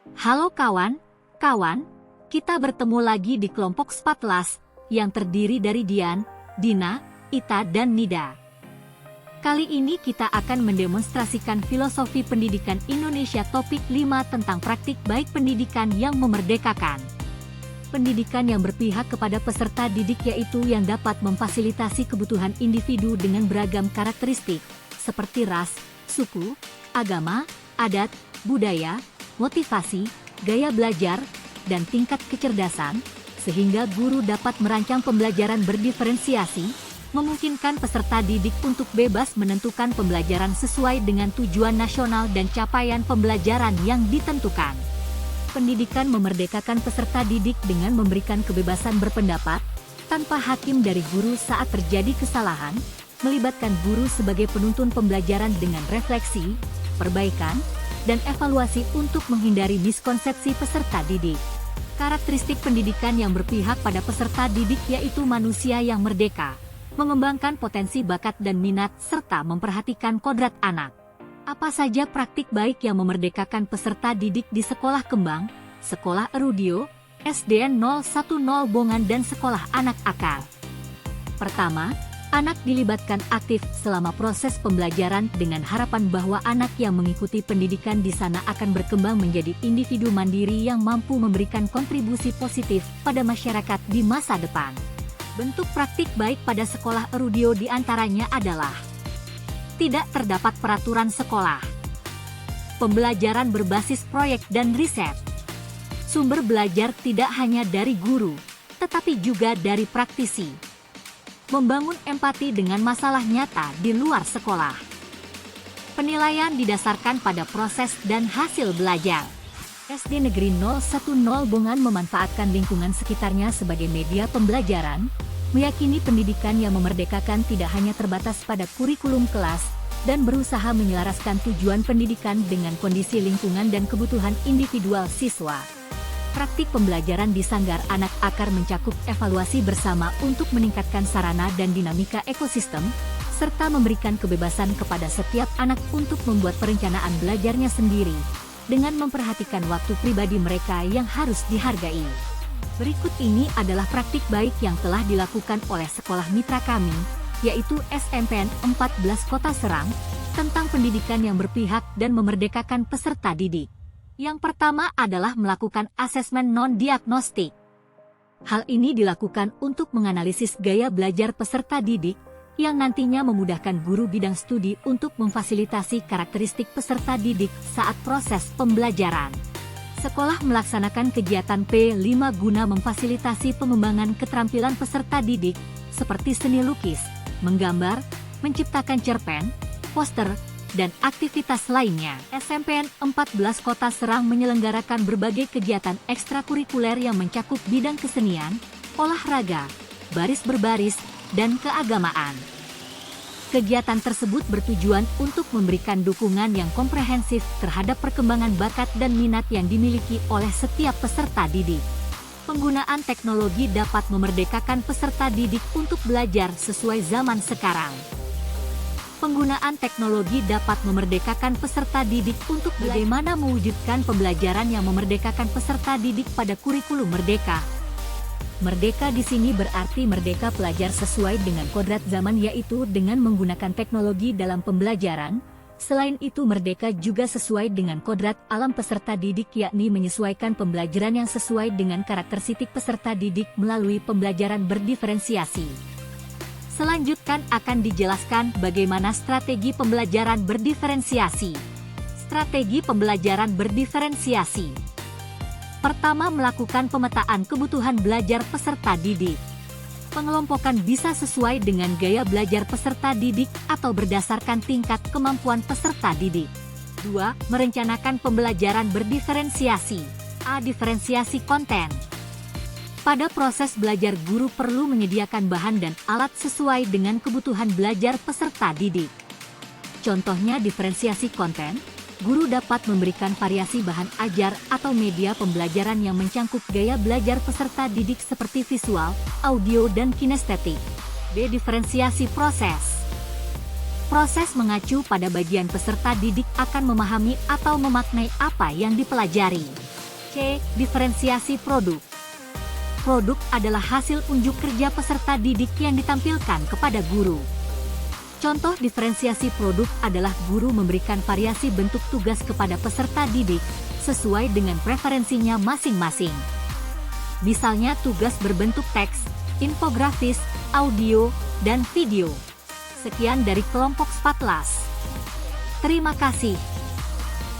Halo kawan, kita bertemu lagi di kelompok Spatlas yang terdiri dari Dian, Dina, Ita, dan Nida. Kali ini kita akan mendemonstrasikan filosofi pendidikan Indonesia topik 5 tentang praktik baik pendidikan yang memerdekakan. Pendidikan yang berpihak kepada peserta didik yaitu yang dapat memfasilitasi kebutuhan individu dengan beragam karakteristik, seperti ras, suku, agama, adat, budaya, motivasi, gaya belajar, dan tingkat kecerdasan, sehingga guru dapat merancang pembelajaran berdiferensiasi, memungkinkan peserta didik untuk bebas menentukan pembelajaran sesuai dengan tujuan nasional dan capaian pembelajaran yang ditentukan. Pendidikan memerdekakan peserta didik dengan memberikan kebebasan berpendapat, tanpa hakim dari guru saat terjadi kesalahan, melibatkan guru sebagai penuntun pembelajaran dengan refleksi, perbaikan, dan evaluasi untuk menghindari miskonsepsi peserta didik. Karakteristik pendidikan yang berpihak pada peserta didik yaitu manusia yang merdeka, mengembangkan potensi bakat dan minat, serta memperhatikan kodrat anak. Apa saja praktik baik yang memerdekakan peserta didik di Sekolah Kembang, Sekolah Erudio, SDN 010 Bongan, dan Sekolah Anak Akal? Pertama, anak dilibatkan aktif selama proses pembelajaran dengan harapan bahwa anak yang mengikuti pendidikan di sana akan berkembang menjadi individu mandiri yang mampu memberikan kontribusi positif pada masyarakat di masa depan. Bentuk praktik baik pada Sekolah Erudio diantaranya adalah: tidak terdapat peraturan sekolah, pembelajaran berbasis proyek dan riset, sumber belajar tidak hanya dari guru, tetapi juga dari praktisi, membangun empati dengan masalah nyata di luar sekolah. Penilaian didasarkan pada proses dan hasil belajar. SD Negeri 010 Bongan memanfaatkan lingkungan sekitarnya sebagai media pembelajaran, meyakini pendidikan yang memerdekakan tidak hanya terbatas pada kurikulum kelas, dan berusaha menyelaraskan tujuan pendidikan dengan kondisi lingkungan dan kebutuhan individual siswa. Praktik pembelajaran di Sanggar Anak Akar mencakup evaluasi bersama untuk meningkatkan sarana dan dinamika ekosistem, serta memberikan kebebasan kepada setiap anak untuk membuat perencanaan belajarnya sendiri, dengan memperhatikan waktu pribadi mereka yang harus dihargai. Berikut ini adalah praktik baik yang telah dilakukan oleh sekolah mitra kami, yaitu SMPN 14 Kota Serang, tentang pendidikan yang berpihak dan memerdekakan peserta didik. Yang pertama adalah melakukan asesmen non-diagnostik. Hal ini dilakukan untuk menganalisis gaya belajar peserta didik, yang nantinya memudahkan guru bidang studi untuk memfasilitasi karakteristik peserta didik saat proses pembelajaran. Sekolah melaksanakan kegiatan P5 guna memfasilitasi pengembangan keterampilan peserta didik, seperti seni lukis, menggambar, menciptakan cerpen, poster, dan aktivitas lainnya. SMPN 14 Kota Serang menyelenggarakan berbagai kegiatan ekstrakurikuler yang mencakup bidang kesenian, olahraga, baris berbaris, dan keagamaan. Kegiatan tersebut bertujuan untuk memberikan dukungan yang komprehensif terhadap perkembangan bakat dan minat yang dimiliki oleh setiap peserta didik. Penggunaan teknologi dapat memerdekakan peserta didik untuk belajar sesuai zaman sekarang. Penggunaan teknologi dapat memerdekakan peserta didik untuk bagaimana mewujudkan pembelajaran yang memerdekakan peserta didik pada kurikulum merdeka. Merdeka di sini berarti merdeka pelajar sesuai dengan kodrat zaman, yaitu dengan menggunakan teknologi dalam pembelajaran. Selain itu, merdeka juga sesuai dengan kodrat alam peserta didik, yakni menyesuaikan pembelajaran yang sesuai dengan karakteristik peserta didik melalui pembelajaran berdiferensiasi. Selanjutnya akan dijelaskan bagaimana strategi pembelajaran berdiferensiasi. Strategi pembelajaran berdiferensiasi. Pertama, melakukan pemetaan kebutuhan belajar peserta didik. Pengelompokan bisa sesuai dengan gaya belajar peserta didik atau berdasarkan tingkat kemampuan peserta didik. 2. Merencanakan pembelajaran berdiferensiasi. A. Diferensiasi konten. Pada proses belajar, guru perlu menyediakan bahan dan alat sesuai dengan kebutuhan belajar peserta didik. Contohnya diferensiasi konten. Guru dapat memberikan variasi bahan ajar atau media pembelajaran yang mencangkup gaya belajar peserta didik seperti visual, audio, dan kinestetik. B. Diferensiasi proses. Proses mengacu pada bagian peserta didik akan memahami atau memaknai apa yang dipelajari. C. Diferensiasi produk. Produk adalah hasil unjuk kerja peserta didik yang ditampilkan kepada guru. Contoh diferensiasi produk adalah guru memberikan variasi bentuk tugas kepada peserta didik sesuai dengan preferensinya masing-masing. Misalnya tugas berbentuk teks, infografis, audio, dan video. Sekian dari kelompok Spatlas. Terima kasih.